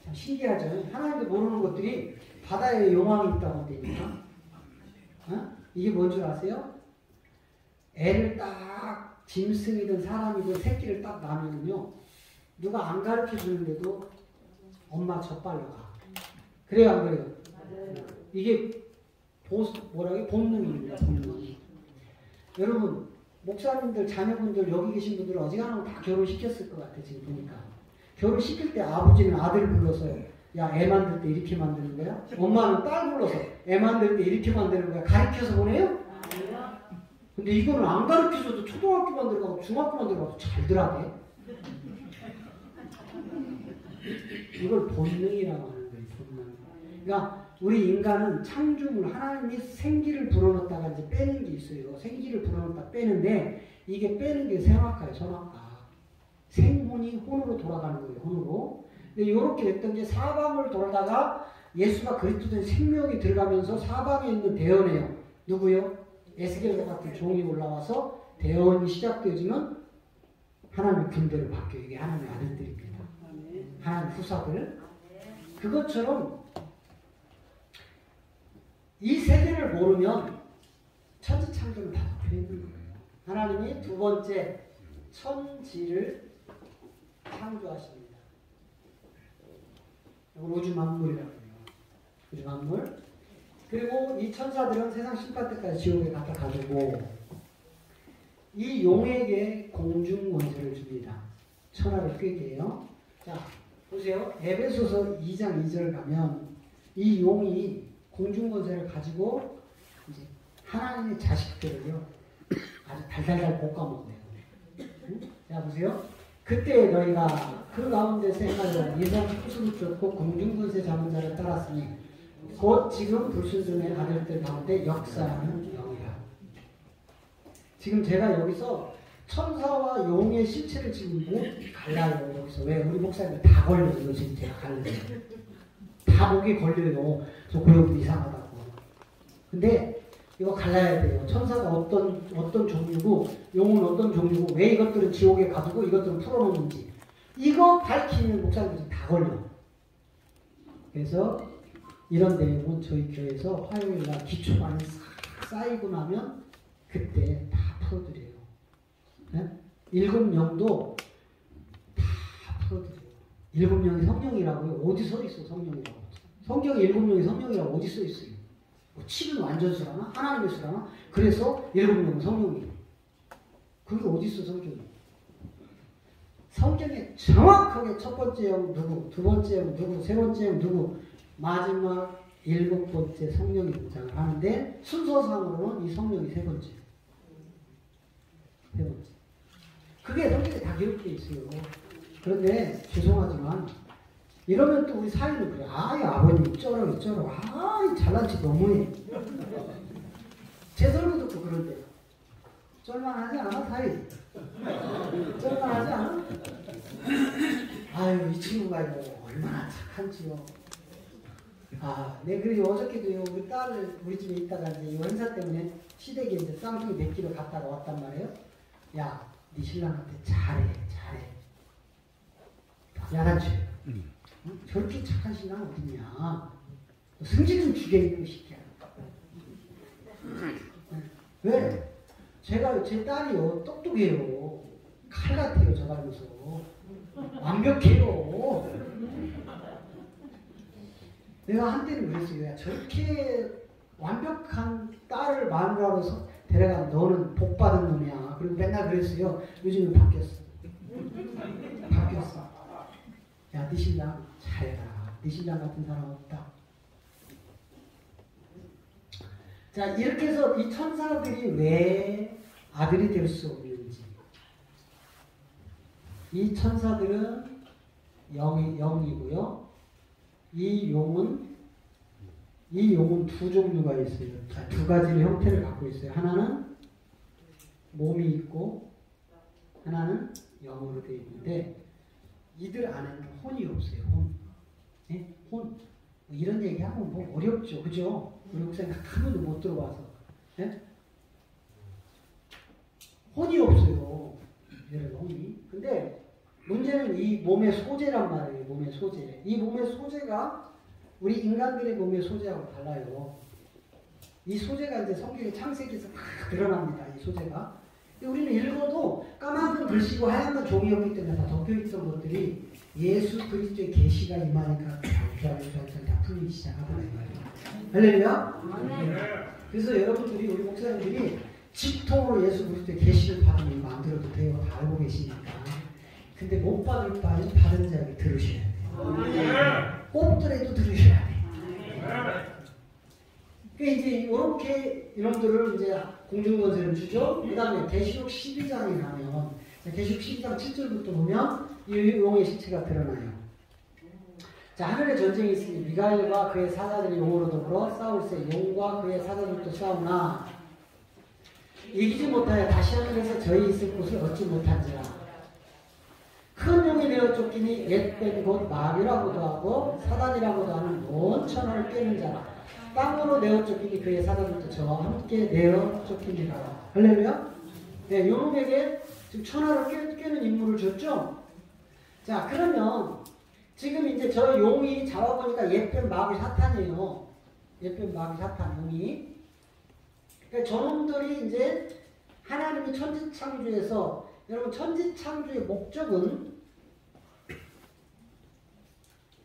참 신기하죠? 하나님도 모르는 것들이 바다에 용왕이 있다고 한다니까. 이게 뭔 줄 아세요? 애를 딱 짐승이든 사람이든 새끼를 딱 낳으면요, 누가 안 가르쳐 주는데도 엄마 젖발로 가. 그래요, 안 그래요? 이게 본능입니다, 본능. 여러분, 목사님들, 자녀분들, 여기 계신 분들 어지간하면 다 결혼시켰을 것 같아, 지금 보니까. 결혼시킬 때 아버지는 아들 불러서, 야, 애 만들 때 이렇게 만드는 거야? 엄마는 딸 불러서 애 만들 때 이렇게 만드는 거야? 가르쳐서 보내요? 근데 이거는 안 가르쳐줘도 초등학교만 들어가고 중학교만 들어가도 잘들하네. 이걸 본능이라고 하는 거예요, 본능. 그러니까 우리 인간은 창조물, 하나님이 생기를 불어넣었다가 이제 빼는 게 있어요. 생기를 불어넣었다 빼는데 이게 빼는 게 생학과예요, 선학과. 생혼이 혼으로 돌아가는 거예요, 혼으로. 근데 이렇게 됐던 게 사방을 돌다가 예수가 그리스도된 생명이 들어가면서 사방에 있는 대언이에요. 누구요? 에스겔과 같은 종이 올라와서 대언이 시작되어지면 하나님의 군대를 바뀌어요. 이게 하나님의 아들들입니다. 하나님의 후사들. 그것처럼 이 세계를 모르면 천지창조를 다 덮여 있는 거예요. 하나님이 두 번째 천지를 창조하십니다. 이걸 우주 만물이라고 해요. 우주 만물. 그리고 이 천사들은 세상 심판 때까지 지옥에 갖다 가지고 이 용에게 공중 권세를 줍니다. 천하를 꿰게 해요. 자, 보세요. 에베소서 2장 2절 가면 이 용이 공중권세를 가지고 이제 하나님의 자식들을요 아주 달달달 볶아먹어요. 응? 자 보세요. 그때 너희가 그 가운데서 행하여 예상 풍수를 쫓고 공중권세 잡은 자를 따랐으니 곧 지금 불순종의 아들들 가운데 역사하는 영이라. 지금 제가 여기서 천사와 용의 실체를 지금 못 갈라요. 여기서 왜 우리 목사님들 다 걸려요. 이거 지금 제가 갈라요. 다 목에 걸려요. 저 고역도 이상하다고. 근데 이거 갈라야 돼요. 천사가 어떤 종류고 용은 어떤 종류고 왜 이것들은 지옥에 가두고 이것들은 풀어놓는지 이거 밝히는 목사님들이 다 걸려. 그래서 이런 내용은 저희 교회에서 화요일날 기초반이 싹 쌓이고 나면 그때 다 풀어드려요. 네? 7영도 다 풀어드려요. 7명이 성령이라고요? 어디 써 있어 성령이라고? 성경에 7명이 성령이라고 어디 써 있어요? 뭐 7은 완전수라나? 하나님의 수라나? 그래서 7명은 성령이에요. 그게 어디 있어 성경에? 성경에 정확하게 첫 번째 영 누구, 두 번째 영 누구, 세 번째 영 누구, 마지막 7번째 성령이 등장을 하는데 순서상으로는 이 성령이 세 번째. 세 번째. 그게 성경에 다 기록되어 있어요. 그런데 죄송하지만 이러면 또 우리 사이는 그래. 아이 아버님 쩔어. 아이 잘난 척 너무해. 제 설교 듣고 그런데 쩔만하지 않아 사이? 쩔만하지 않아? 아유 이 친구가 이거 얼마나 착한지요. 아, 네, 그래서 어저께도요, 우리 딸을 우리 집에 있다가 이제 이 행사 때문에 시댁에 이제 쌍둥이 몇 킬로 갔다가 왔단 말이에요. 야, 네 신랑한테 잘해. 야단쳐. 응? 저렇게 착한 신랑 어딨냐. 승질 좀 주겠는 새끼야. 왜? 제 딸이요, 똑똑해요. 칼 같아요, 저 닮아서. 완벽해요. 내가 한때는 그랬어요. 야, 저렇게 완벽한 딸을 마누라로 데려간 너는 복받은 놈이야. 그리고 맨날 그랬어요. 요즘은 바뀌었어. 야, 네 신랑 잘해라. 네 신랑 같은 사람 없다. 자, 이렇게 해서 이 천사들이 왜 아들이 될 수 없는지. 이 천사들은 영이고요. 이 용은 두 종류가 있어요. 자, 두 가지의 형태를 갖고 있어요. 하나는 몸이 있고 하나는 영으로 되어 있는데 이들 안에는 혼이 없어요. 혼. 네? 혼. 뭐 이런 얘기하면 뭐 어렵죠. 그죠? 우리 목사님 한 번도 못 들어봐서. 네? 혼이 없어요. 이런 혼이. 근데 문제는 이 몸의 소재란 말이에요. 몸의 소재. 이 몸의 소재가 우리 인간들의 몸의 소재하고 달라요. 이 소재가 이제 성경의 창세기에서 다 드러납니다. 이 소재가. 우리는 읽어도 까만 글씨고 하얀 종이었기 때문에 다 덮여있던 것들이 예수 그리스도의 계시가 임하니까 다 풀리기 시작하더라고요. 할렐루야. 그래서 여러분들이 우리 목사님들이 직통으로 예수 그리스도의 계시를 받으면 마음대로도 돼요. 다 알고 계시니까. 근데 못 받을 바에는 받은 자에게 들으셔야 돼요. 꼽더라도 들으셔야 돼요. 그러니까 이제 이렇게 이놈들을 이제 공중권세를 주죠. 그 다음에 계시록 12장에 가면 계시록 12장 7절부터 보면 이 용의 실체가 드러나요. 자, 하늘에 전쟁이 있으니 미가엘과 그의 사자들이 용으로 더불어 싸울세 용과 그의 사자들도 싸우나 이기지 못하여 다시 하늘에서 저희 있을 곳을 얻지 못한지라. 큰 용이 되어 쫓기니 옛뱀 곧 마귀라고도 하고 사단이라고도 하는 온 천하를 깨는 자라. 땅으로 내어 쫓기니 그의 사자들도 저와 함께 내어 쫓기니라. 할렐루야? 네, 요놈에게 지금 천하를 깨는 임무를 줬죠? 자, 그러면 지금 이제 저 용이 잡아보니까 옛뱀 마귀 사탄이에요. 옛뱀 마귀 사탄 용이. 그러니까 저놈들이 이제 하나님이 천지창조에서 여러분 천지창조의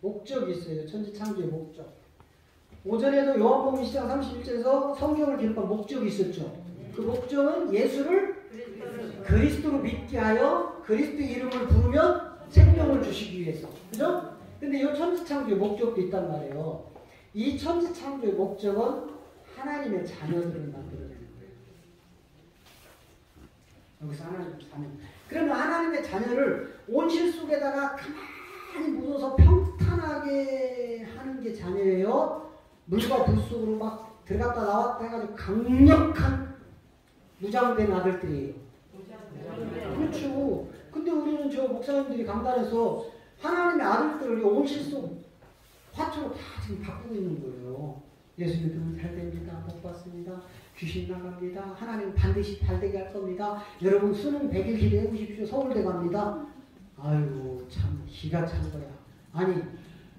목적이 있어요. 천지창조의 목적. 오전에도 요한복음 2장 31절에서 성경을 기록한 목적이 있었죠. 그 목적은 예수를 그리스도로 믿게 하여 그리스도 이름을 부르면 생명을 주시기 위해서. 그죠? 근데 이 천지창조의 목적도 있단 말이에요. 이 천지창조의 목적은 하나님의 자녀들을 만들어내는 거예요. 여기서 하나님의 자녀. 그러면 하나님의 자녀를 온실 속에다가 가만히 묻어서 평탄하게 하는 게 자녀예요? 물과 불 속으로 막 들어갔다 나왔다 해가지고 강력한 무장된 아들들이에요. 그렇죠. 근데 우리는 저 목사님들이 강단에서 하나님의 아들들을 온실 속 화초로 다 지금 바꾸고 있는 거예요. 예수 믿으면 잘 됩니다. 복 받습니다. 귀신 나갑니다. 하나님 반드시 잘되게 할 겁니다. 여러분 수능 100일 기도해 보십시오. 서울대 갑니다. 아이고 참 기가 찬 거야. 아니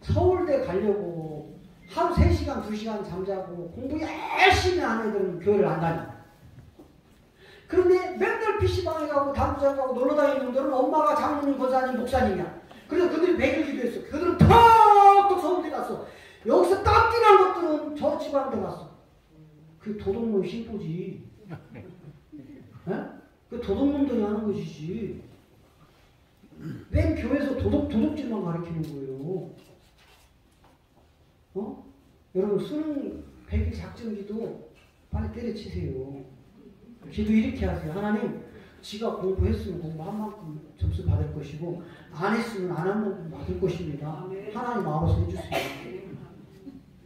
서울대 가려고 하루 3시간 2시간 잠자고 공부 열심히 한 애들은 교회를 안 다녀. 그런데 맨날 PC방에 가고 당구장 가고 놀러다니는 놈들은 엄마가 장로님, 권사님, 목사님이야. 그래서 그들이 100일 기도했어. 그들은 턱턱 서울대 갔어. 여기서 땀띠난 것들은 저 지방대 갔어. 그 도둑놈 신보지. 그 도둑놈들이 하는 것이지. 맨 교회에서 도둑질만 가르치는 거예요. 여러분 수능 100일 작정기도 빨리 때려치세요. 기도 이렇게 하세요. 하나님, 지가 공부했으면 공부한 만큼 점수 받을 것이고 안 했으면 안 한 만큼 받을 것입니다. 하나님 알아서 해주세요.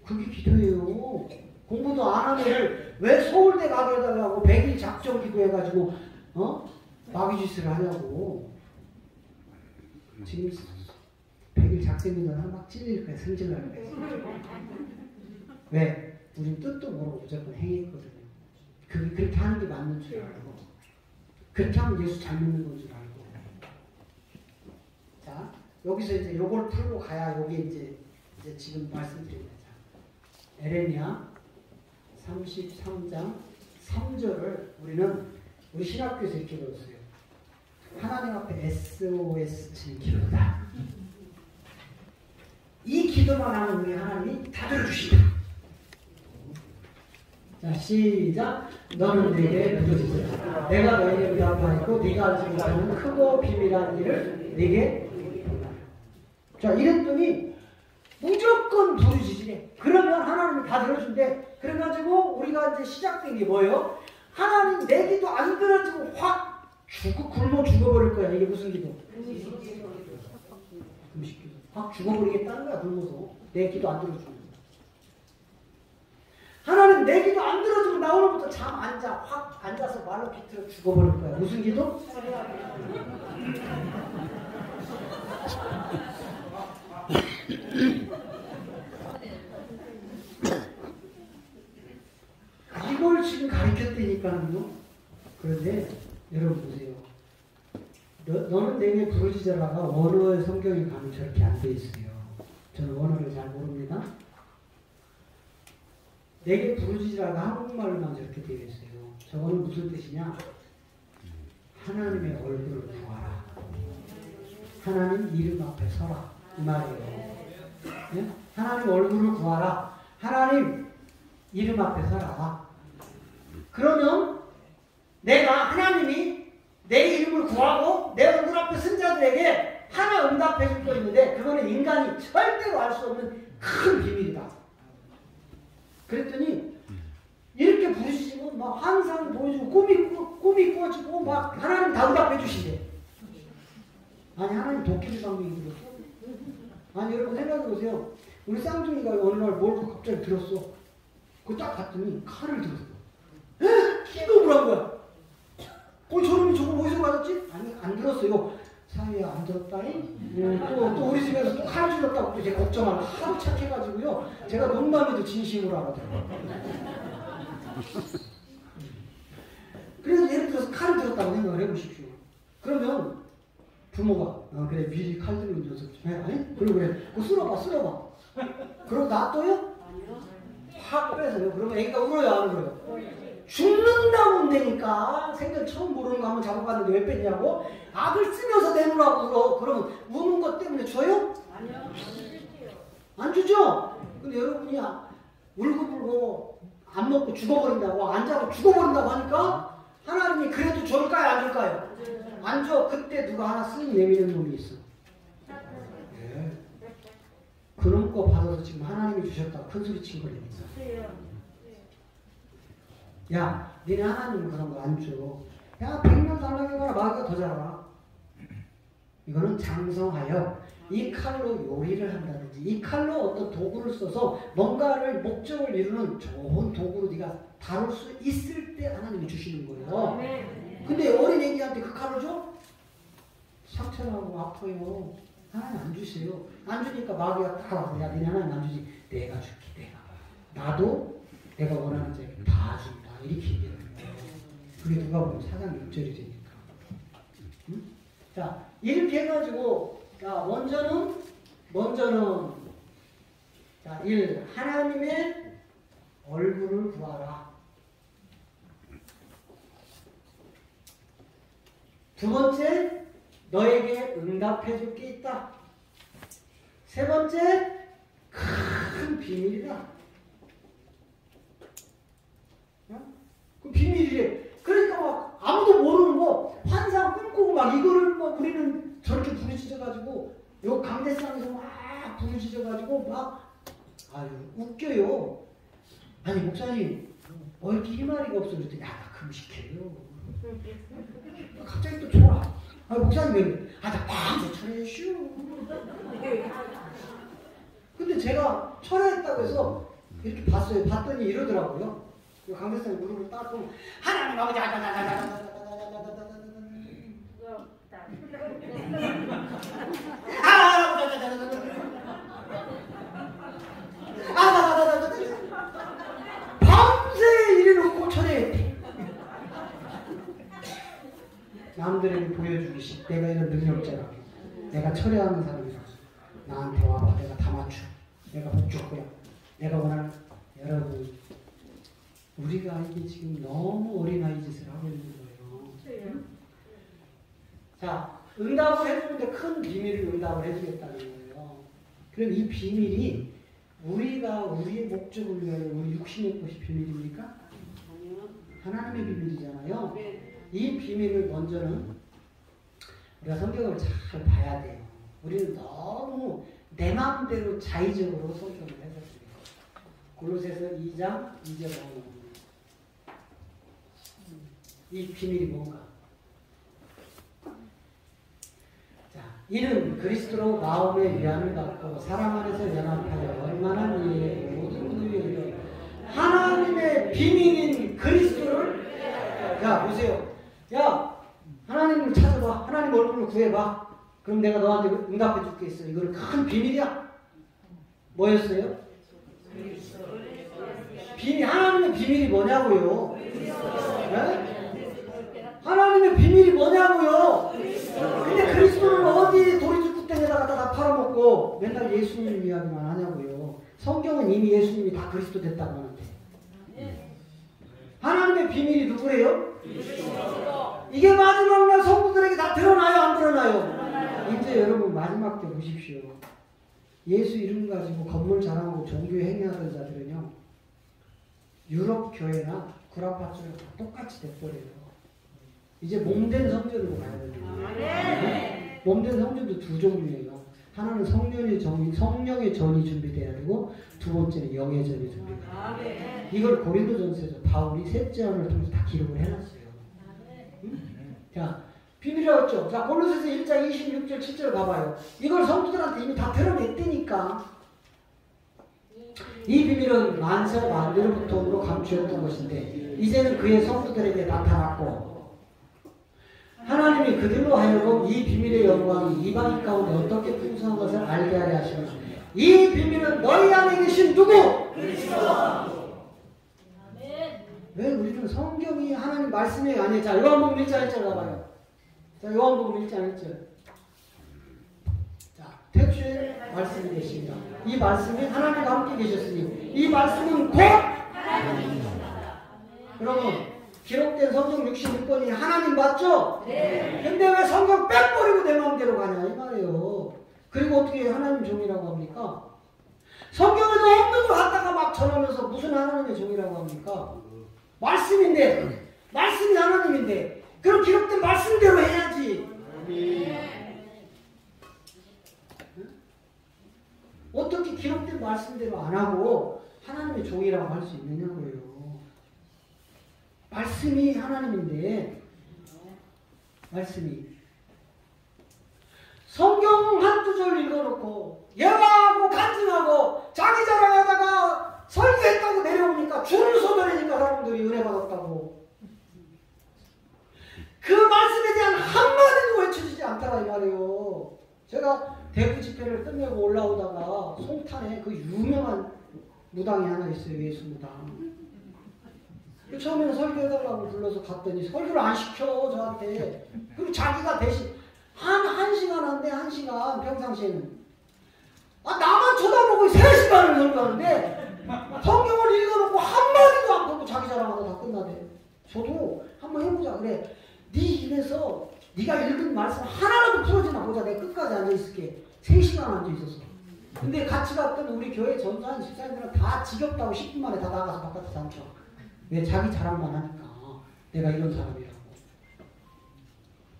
그게 기도예요. 공부도 안 하는 애를 왜 서울대 가게 해달라고 100일 작정 기도해가지고 마귀짓을 하냐고. 지금 100일 작정 기도는 막 찔릴 거야. 승질날 거야. 왜? 우린 뜻도 모르고 무조건 행했거든요. 그렇게 하는 게 맞는 줄 알고, 그렇게 하면 예수 잘 믿는 건 줄 알고. 자, 여기서 이제 요걸 풀고 가야 요게 이제 지금 말씀드린 거죠. 에레미야 33장 3절을 우리 신학교에서 이렇게 배웠어요. 하나님 앞에 SOS 친 기도다. 이 기도만 하면 우리 하나님이 다 들어주신다. 자, 시작. 너는 내게 믿어지라. 내가 너에게 위하였고 네가 알지 못하는 크고 비밀한 일을 네게. 자, 이랬더니 무조건 부르짖으래. 그러면 하나님이 다 들어준대. 그래가지고 우리가 이제 시작된 게 뭐예요? 하나님 내 기도 안 들어지고 확 굶어 죽어버릴 거야. 이게 무슨 기도? 금식 기도. 확 죽어버리겠다는 거야. 굶어서. 내 기도 안 들어주고. 하나님 내 기도 안 들어주면 나 오늘부터 잠 앉아. 확 앉아서 말로 비틀어 죽어버릴 거야. 무슨 기도? 이걸 지금 가르쳤다니까요. 그런데 여러분 보세요. 너는 내게 부르짖으라가 원어의 성경에 가면 저렇게 안 돼 있어요. 저는 원어를 잘 모릅니다. 내게 부르짖으라가 한국말로만 저렇게 되어 있어요. 저거는 무슨 뜻이냐? 하나님의 얼굴을 구하라. 하나님 이름 앞에 서라. 이 말이에요. 네? 하나님 얼굴을 구하라. 하나님 이름 앞에 서라. 그러면 내가 하나님이 내 이름을 구하고 내 얼굴 앞에 쓴 자들에게 하나 응답해 줄 거 있는데 그거는 인간이 절대로 알 수 없는 큰 비밀이다. 그랬더니 이렇게 부르시고 막 환상 보여주고 꿈이 꾸어지고 막 하나님 다 응답해 주시대. 아니 하나님 도끼를 방송이 들었어? 아니 여러분 생각해보세요. 우리 쌍둥이가 어느 날 뭘 갑자기 들었어. 그거 딱 봤더니 칼을 들었어. 기도를 한 거야. 저놈이 저거 어디서 맞았지? 아니 안 들었어요. 사위야 안 들었다잉? 또 우리 집에서 또 칼 줄였다고 또 제가 걱정하고 하도 착해가지고요. 제가 농담에도 진심으로 하거든요. 그래서 예를 들어서 칼을 들었다고 생각을 해보십시오. 그러면 부모가 그래 미리 칼 들은 녀석 좀 해라. 그리고 그래 그거 쓸어봐. 그럼 놔둬요? 확 빼서요. 그러면 애기가 울어요 안 울어요? 죽는다고 운다니까. 생전 처음 모르는 거 한번 잡아봤는데 왜 뺐냐고? 악을 쓰면서 내놓으라고 울어. 그러면 우는 것 때문에 줘요? 아니요. 안 주죠? 근데 여러분이 울고불고 안 먹고 죽어버린다고 안 자고 죽어버린다고 하니까 하나님이 그래도 줄까요 안 줄까요? 안 줘. 그때 누가 하나 스님 내미는 놈이 있어. 앞에서 지금 하나님이 주셨다고 큰 소리 친 거니까. 야, 니네 하나님은 그런 거 안 줘. 야, 100년 달라고 해봐라. 마귀가 더 잘하라. 이거는 장성하여 이 칼로 요리를 한다든지 이 칼로 어떤 도구를 써서 뭔가를 목적을 이루는 좋은 도구로 네가 다룰 수 있을 때 하나님이 주시는 거예요. 근데 어린 애기한테 그 칼을 줘? 상처나고 아파요. 하나님 안 주세요. 안 주니까 마귀가 딱 와서 야, 니네 하나님 안 주지. 내가 줄게. 내가. 나도 내가 원하는 자에게 다 준다. 이렇게 얘기하는 거예요. 그게 누가 보면 4장 6절이 되니까. 응? 자, 이렇게 해가지고 자, 먼저는 자, 1. 하나님의 얼굴을 구하라. 두 번째, 너에게 응답해 줄 게 있다. 세 번째, 큰 비밀이다. 그 비밀이래. 그러니까 막 아무도 모르는 거 환상 꿈꾸고 막 이거를 막 우리는 저렇게 부르짖어가지고 요 강대상에서 막 부르짖어가지고 막 아유 웃겨요. 아니 목사님 이렇게 희마리가 없어 그랬더니 나 금식해요. 갑자기 또 좋아. 아 목사님 왜 그래? 나 밤새 철회했슈. 근데 제가 철회했다고 해서 이렇게 봤어요. 봤더니 이러더라고요. 강대상이 무릎을 닦고 하나님 아버지 밤새 이래놓고 철회했대. 남들에게 보여주기식 내가 이런 능력자라고 내가 철회하는 사람이라고 나한테 와봐. 내가 다 맞춰. 내가 복줄 거야. 내가 원하는 여러분 우리가 이게 지금 너무 어린아이 짓을 하고 있는 거예요. 자, 응답을 해주는데 큰 비밀을 응답을 해주겠다는 거예요. 그럼 이 비밀이 우리가 우리의 목적을 위하여 우리 육신의 것이 비밀입니까? 하나님의 비밀이잖아요. 이 비밀을 먼저는 우리가 성경을 잘 봐야 돼요. 우리는 너무 내 마음대로 자의적으로 성경을 해석해요. 골로새서 2장 2절 보면 이 비밀이 뭔가? 자, 이는 그리스도로 마음의 위안을 갖고 사랑 안에서 연합하여 얼마나 이의 모든 의에 하나님의 비밀인 그리스도를 야 보세요. 야 하나님을 찾아봐. 하나님 얼굴을 구해봐. 그럼 내가 너한테 응답해 줄게 있어. 이거는 큰 비밀이야. 뭐였어요? 비밀. 하나님의 비밀이 뭐냐고요? 네? 하나님의 비밀이 뭐냐고요? 근데 그리스도는 어디 도리죽국땡에다가 다 팔아먹고 맨날 예수님 이야기만 하냐고요? 성경은 이미 예수님이 다 그리스도 됐다고 하는데. 하나님의 비밀이 누구예요? 이게 마지막날 성도들에게 다 드러나요? 안 드러나요? 이제 여러분 마지막 때 보십시오. 예수 이름 가지고 건물 자랑하고 종교에 행위하던 자들은요. 유럽 교회나 구라파처럼 다 똑같이 돼버려요. 이제 몸된 성전으로 가야 됩니다. 몸된 성전도 두 종류예요. 하나는 성령의 전이 준비돼야 되고 두 번째는 영의 전이 준비돼야 돼요. 이걸 고린도전서에서 바울이 셋째 안을 통해서 다 기록을 해놨어요. 자, 비밀이라고 했죠. 자, 골로새서 1장 26절 7절 가봐요. 이걸 성도들한테 이미 다 드러냈다니까. 이 비밀은 만세 만대로부터 감추었던 것인데 이제는 그의 성도들에게 나타났고 하나님이 그들로 하여금 이 비밀의 영광이 이방인 가운데 어떻게 풍성한 것을 알게 하려 하시는 이 비밀은 너희 안에 계신 누구? 그리스도. 왜 우리는 성경이 하나님 말씀이 아니에요. 자, 요한복음 1장 1절 가봐요. 자, 요한복음 1장 1절. 자, 태초에 말씀이 계십니다. 이 말씀이 하나님과 함께 계셨으니 이 말씀은 곧 하나님입니다. 여러분 기록된 성경 66권이 하나님 맞죠? 네. 근데 왜 성경 빽버리고 내 마음대로 가냐 이 말이에요. 그리고 어떻게 하나님 종이라고 합니까? 성경에도 없는 걸 갖다가 막 전하면서 무슨 하나님의 종이라고 합니까? 말씀인데 말씀이 하나님인데 그럼 기록된 말씀대로 해야지. 어떻게 기록된 말씀대로 안 하고 하나님의 종이라고 할 수 있느냐고요. 말씀이 하나님인데 말씀이 성경 한두 절 읽어놓고 예화하고 간증하고 자기 자랑하다가 설교했다고 내려오니까 줄을 서더라니까 사람들이 은혜 받았다고. 그 말씀에 대한 한마디도 외쳐지지 않더라 이 말이에요. 제가 대구 집회를 끝내고 올라오다가 송탄에 그 유명한 무당이 하나 있어요. 예수 무당. 처음에는 설교해달라고 불러서 갔더니 설교를 안 시켜 저한테. 그리고 자기가 대신 한 시간 한대. 1시간 평상시에는 나만 쳐다보고 3시간을 설교하는데 성경을 읽어놓고 한마디도 안 보고 자기 자랑하다 다 끝나대. 저도 한번 해보자. 그래 네 입에서 네가 읽은 말씀 하나라도 풀어지나 보자. 내가 끝까지 앉아있을게. 3시간 앉아있었어. 근데 같이 갔던 우리 교회 전도한 집사님들은 다 지겹다고 10분 만에 다 나가서 바깥에 앉혀. 왜? 자기 자랑만 하니까. 내가 이런 사람이라고.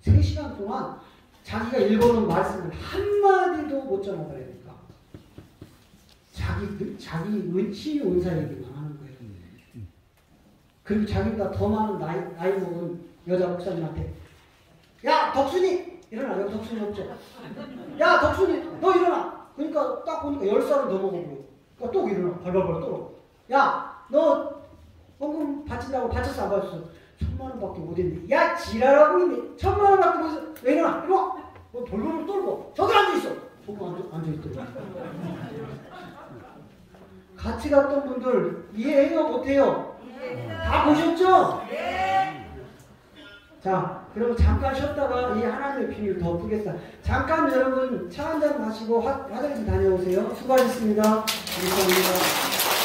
3시간 동안 자기가 읽어놓은 말씀을 한마디도 못 전하더라니까. 자기 은치 은사 얘기만 하는 거예요. 그리고 자기가 더 많은 나이 먹은 여자 목사님한테 야 덕순이 일어나. 여기 덕순이 없죠. 야 덕순이 너 일어나. 그러니까 딱 보니까 10살은 더 먹어 보여. 그러니까 또 일어나. 발발발 또. 야 너 헌금 바친다고 바쳤어 안 바쳤어? 1000만원밖에 못 했네. 야 지랄하고 있네. 1000만원밖에 못 했어. 왜 일어나? 일어나. 너 벌벌을 떨고 저기 앉아있어. 저기 앉아있더라. 같이 갔던 분들 이해해요? 못해요? 다 보셨죠? 자, 그럼 잠깐 쉬었다가 이 하나님의 비밀 더 푸겠다. 잠깐 여러분 차 한잔 마시고 화장실 다녀오세요. 수고하셨습니다. 감사합니다.